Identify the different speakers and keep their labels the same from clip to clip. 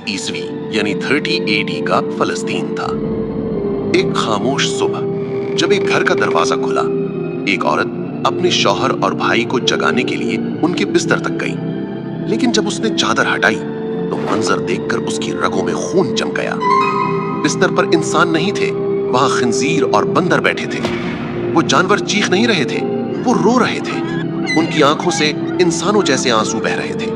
Speaker 1: ईस्वी यानी 30 AD का फलस्तीन था। एक खामोश सुबह जब एक घर का दरवाजा खुला, एक औरत अपने शौहर और भाई को जगाने के लिए उनके बिस्तर तक गई। लेकिन जब उसने चादर हटाई तो मंजर देखकर उसकी रगों में खून जम गया। बिस्तर पर इंसान नहीं थे, वहां खंजीर और बंदर बैठे थे। वो जानवर चीख नहीं रहे थे, वो रो रहे थे। उनकी आंखों से इंसानों जैसे आंसू बह रहे थे।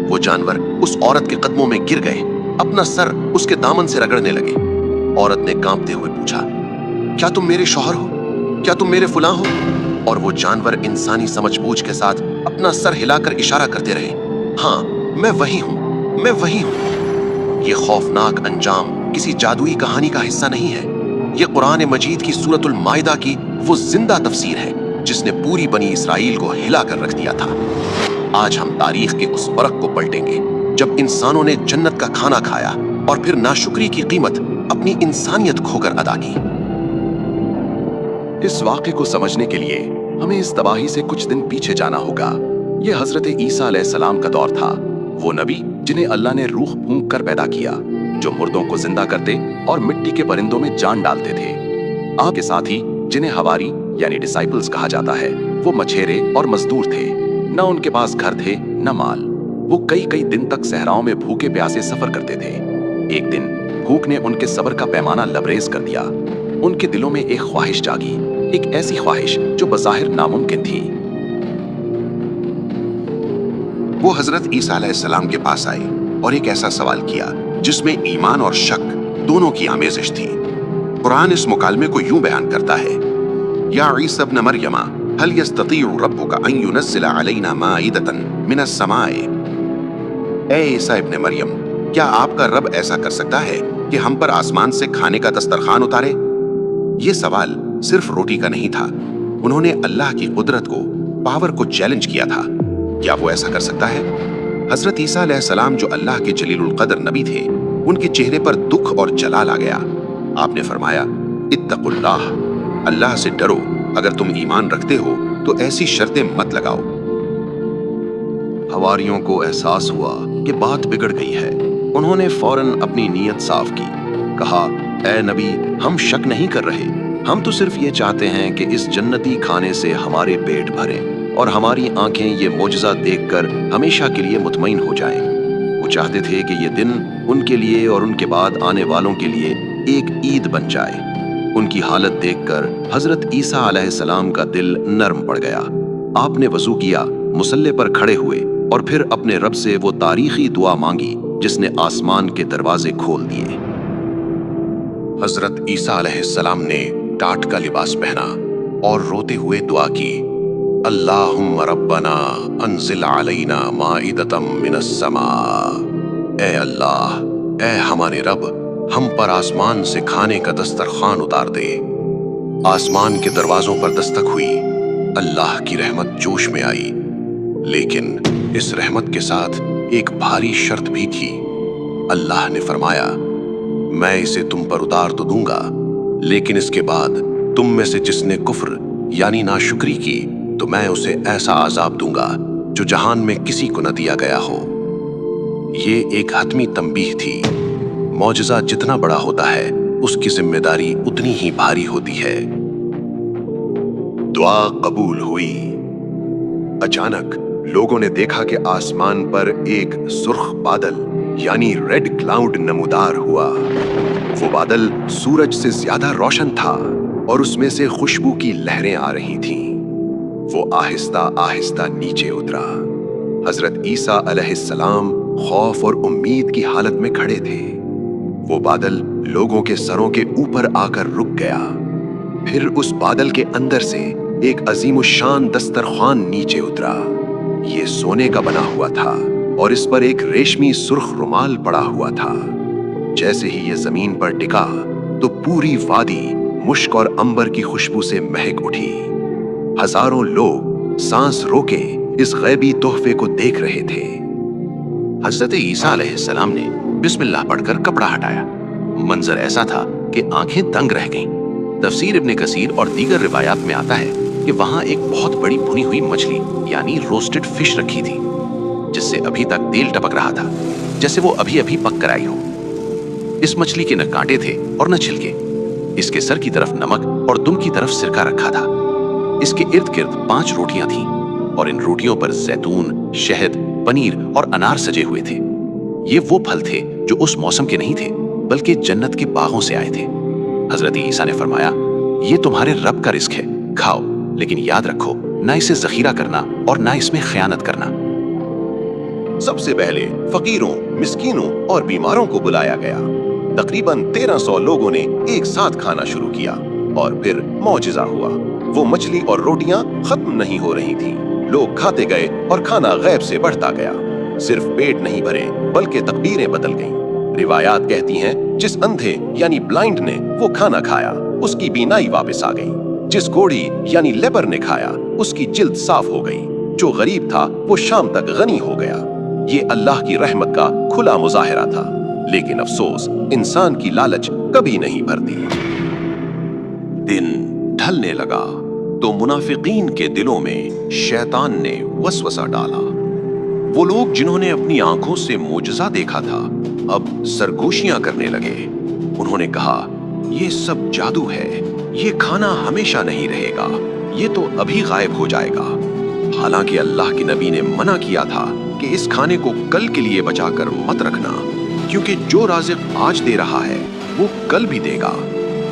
Speaker 1: वो जानवर उस औरत के कदमों में गिर गए, अपना सर उसके दामन से रगड़ने लगे। औरत ने कांपते हुए पूछा, क्या तुम मेरे शौहर हो? क्या तुम मेरे फुलां हो? और वो जानवर इंसानी समझबूझ के साथ अपना सर हिलाकर इशारा करते रहे, हाँ, मैं वही हूं, मैं वही हूं। ये खौफनाक अंजाम किसी जादुई कहानी का हिस्सा नहीं है। ये कुरान मजीद की सूरतुल माइदा की वो जिंदा तफसीर है जिसने पूरी बनी इसराइल को हिला कर रख दिया था। आज हम तारीख के उस वरक को पलटेंगे जब इंसानों ने जन्नत का खाना खाया और फिर नाशुक्री की कीमत अपनी इंसानियत खोकर अदा की।
Speaker 2: इस वाक़े को समझने के लिए हमें इस तबाही से कुछ दिन पीछे जाना होगा। यह हजरत ईसा अलैहिस्सलाम का दौर था। वो नबी जिन्हें अल्लाह ने रूह फूंक कर पैदा किया, जो मुर्दों को जिंदा करते और मिट्टी के परिंदों में जान डालते थे। आपके साथ ही जिन्हें हवारी यानी डिसाइपल्स कहा जाता है, वो मछेरे और मजदूर थे। न उनके पास घर थे न माल। वो कई कई दिन तक सहराओं में भूखे प्यासे सफर करते थे। एक दिन भूख ने उनके सब्र का पैमाना लबरेज कर दिया। उनके दिलों में एक ख्वाहिश जागी, एक ऐसी ख्वाहिश जो बज़ाहिर नामुमकिन थी।
Speaker 1: वो हजरत ईसा अलैहिस्सलाम के पास आए और एक ऐसा सवाल किया जिसमें ईमान और शक दोनों की आमेजिश थी। कुरान इस मुकालमे को यूं बयान करता है, या ईसा इब्न मरियमा हल यस्ततीउ रब्बुका अन युनज़्ज़िला अलैना माइदतन मिनस समाए। ए ईसा इब्न मरियम, क्या आपका रब ऐसा कर सकता है कि हम पर आसमान से खाने का दस्तरखान उतारे? ये सवाल सिर्फ रोटी का नहीं था। उन्होंने अल्लाह की कुदरत को, पावर को चैलेंज किया था। क्या वो ऐसा कर सकता है? हजरत ईसा अलैहिस्सलाम जो अल्लाह के जलीलुल कदर नबी थे, उनके चेहरे पर दुख और जलाल आ गया। आपने फरमाया, इत्तकुल्लाह, अल्लाह से डरो। अगर तुम ईमान रखते हो तो ऐसी शर्तें मत लगाओ।
Speaker 2: हवारियों को एहसास हुआ कि बात बिगड़ गई है। उन्होंने फौरन अपनी नीयत साफ की। कहा, ए नबी, हम शक नहीं कर रहे। हम तो सिर्फ ये चाहते हैं कि इस जन्नती खाने से हमारे पेट भरे और हमारी आंखें ये मोजज़ा देखकर हमेशा के लिए मुतमईन हो जाएं। वो चाहते थे कि ये दिन उनके लिए और उनके बाद आने वालों के लिए एक ईद बन जाए। उनकी हालत देखकर हजरत ईसा अलैहिस्सलाम का दिल नर्म पड़ गया। आपने वज़ू किया, मुसल्ले पर खड़े हुए और फिर अपने रब से वो तारीखी दुआ मांगी जिसने आसमान के दरवाजे खोल दिए।
Speaker 1: हजरत ईसा अलैहिस्सलाम ने टाट का लिबास पहना और रोते हुए दुआ की, अल्लाहुम्मा रब्बना अंजिल अलैना माइदतम मिनस समा। ए अल्लाह, ए हमारे रब, हम पर आसमान से खाने का दस्तरखान उतार दे। आसमान के दरवाजों पर दस्तक हुई। अल्लाह की रहमत जोश में आई, लेकिन इस रहमत के साथ एक भारी शर्त भी थी। अल्लाह ने फरमाया, मैं इसे तुम पर उतार तो दूंगा, लेकिन इसके बाद तुम में से जिसने कुफ्र यानी नाशुक्री की तो मैं उसे ऐसा आजाब दूंगा जो जहान में किसी को न दिया गया हो। ये एक हतमी तंबीह थी। मौजज़ा जितना बड़ा होता है, उसकी जिम्मेदारी उतनी ही भारी होती है। दुआ कबूल हुई। अचानक लोगों ने देखा कि आसमान पर एक सुर्ख बादल यानी रेड क्लाउड नमूदार हुआ। वो बादल सूरज से ज्यादा रोशन था और उसमें से खुशबू की लहरें आ रही थीं। वो आहिस्ता आहिस्ता नीचे उतरा। हजरत ईसा अलैहिस्सलाम खौफ और उम्मीद की हालत में खड़े थे। वो बादल लोगों के सरों के ऊपर आकर रुक गया। फिर उस बादल के अंदर से एक अजीमुशान दस्तरखान नीचे उतरा। ये सोने का बना हुआ था और इस पर एक रेशमी सुर्ख रुमाल पड़ा हुआ था। जैसे ही ये जमीन पर टिका तो पूरी वादी मुश्क और अंबर की खुशबू से महक उठी। हजारों लोग सांस रोके इस गैबी तोहफे को देख रहे थे। हजरत ईसा अलैहिस्सलाम ने बिस्मिल्लाह पढ़कर कपड़ा हटाया। मंजर ऐसा था कि आंखें दंग रह गईं। तफसीर इब्ने कसीर और दीगर रिवायात में आता है कि वहां एक बहुत बड़ी भुनी हुई मछली यानी रोस्टेड फिश रखी थी।
Speaker 2: जिससे अभी तक तेल टपक रहा था, जैसे वो अभी अभी पक कर आई हो। इस मछली के न कांटे थे और न छिलके। इसके सर की तरफ नमक और दुम की तरफ सिरका रखा था। इसके इर्द गिर्द 5 रोटियां थीं और इन रोटियों पर जैतून, शहद, पनीर और अनार सजे हुए थे। ये वो फल थे जो उस मौसम के नहीं थे, बल्कि जन्नत के बागों से आए थे। हजरत ईसा ने फरमाया, ये तुम्हारे रब का रिस्क है, खाओ, लेकिन याद रखो, ना इसे जखीरा करना और ना इसमें खयानत करना।
Speaker 1: सबसे पहले फकीरों, मिस्कीनों और बीमारों को बुलाया गया। तकरीबन 1300 लोगों ने एक साथ खाना शुरू किया और फिर मौजिजा हुआ। वो मछली और रोटियां खत्म नहीं हो रही थीं। लोग खाते गए और खाना गैब से बढ़ता गया। सिर्फ पेट नहीं भरे, बल्कि तकदीरें बदल गईं। रिवायात कहती हैं, जिस अंधे यानी ब्लाइंड ने वो खाना खाया, उसकी बीनाई वापस आ गई। जिस कोढ़ी यानी लेपर ने खाया, उसकी जिल्द साफ हो गई। जो गरीब था वो शाम तक गनी हो गया। ये अल्लाह की रहमत का खुला मुजाहिरा था। लेकिन अफसोस, इंसान की लालच कभी नहीं भरती। दिन ढलने लगा तो मुनाफिकीन के दिलों में शैतान ने वसवसा डाला। वो लोग जिन्होंने अपनी आंखों से मोजज़ा देखा था, अब सरगोशियां करने लगे। उन्होंने कहा, ये सब जादू है, ये खाना हमेशा नहीं रहेगा, ये तो अभी गायब हो जाएगा। हालांकि अल्लाह के नबी ने मना किया था कि इस खाने को कल के लिए बचाकर मत रखना, क्योंकि जो राज़िक आज दे रहा है वो कल भी देगा।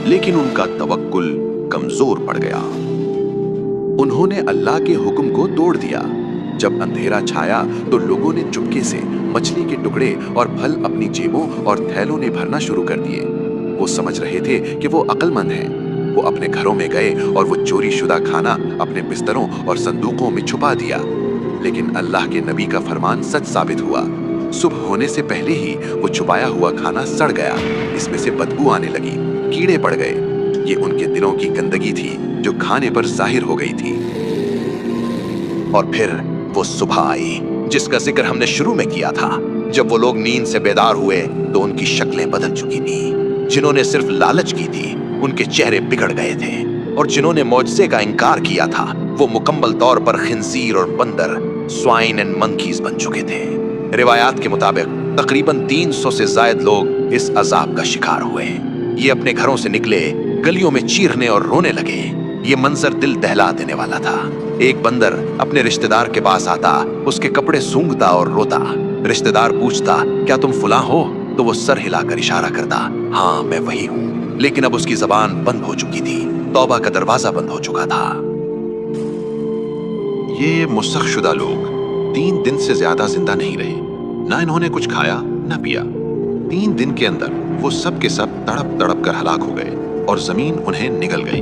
Speaker 1: लेकिन उनका तवक्कुल कमजोर पड़ गया। उन्होंने अल्लाह के हुक्म को तोड़ दिया। जब अंधेरा छाया तो लोगों ने चुपके से मछली के टुकड़े और फल अपनी जेबों और थैलों में भरना शुरू कर दिए। वो समझ रहे थे कि वो अक्लमंद हैं। वो अपने घरों में गए और वो चोरी शुदा खाना अपने बिस्तरों और संदूकों में छुपा दिया। लेकिन अल्लाह के नबी का फरमान सच साबित हुआ। सुबह होने से पहले ही वो छुपाया हुआ खाना सड़ गया। इसमें से बदबू आने लगी, कीड़े पड़ गए। ये उनके दिलों की गंदगी थी जो खाने पर जाहिर हो गई थी। और फिर वो सुबह आई जिसका जिक्र हमने शुरू में किया था। जब वो लोग नींद से बेदार हुए तो उनकी शक्लें बदल चुकी थी। जिन्होंने सिर्फ लालच की थी उनके चेहरे बिगड़ गए थे, और जिन्होंने मौजज़े का इनकार किया था वो मुकम्मल तौर पर खिंजीर और बंदर, स्वाइन एंड मंकीज बन चुके थे। रिवायात के मुताबिक तकरीबन 300 से ज्यादा लोग इस अजाब का शिकार हुए। ये अपने घरों से निकले, गलियों में चीखने और रोने लगे। ये मंजर दिल दहला देने वाला था। एक बंदर अपने रिश्तेदार के पास आता, उसके कपड़े सूंघता और रोता। रिश्तेदार पूछता, क्या तुम फुला हो? तो वो सर हिलाकर इशारा करता, हाँ मैं वही हूँ। लेकिन अब उसकी जबान बंद हो चुकी थी, तौबा का दरवाजा बंद हो चुका था। ये मुसख्शुदा लोग 3 दिन से ज्यादा जिंदा नहीं रहे। ना इन्होंने कुछ खाया न पिया। 3 दिन के अंदर वो सब के सब तड़प तड़प कर हलाक हो गए और जमीन उन्हें निगल गई।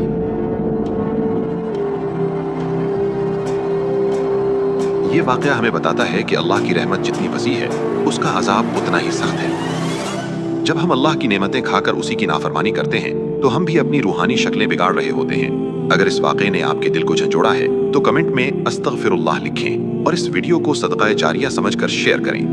Speaker 1: ये वाकया हमें बताता है कि अल्लाह की रहमत जितनी वसी है, उसका अजाब उतना ही सख्त है। जब हम अल्लाह की नेमतें खाकर उसी की नाफरमानी करते हैं तो हम भी अपनी रूहानी शक्लें बिगाड़ रहे होते हैं। अगर इस वाक़े ने आपके दिल को झंझोड़ा है तो कमेंट में अस्तगफिरुल्लाह लिखें और इस वीडियो को सदका जारिया समझकर शेयर करें।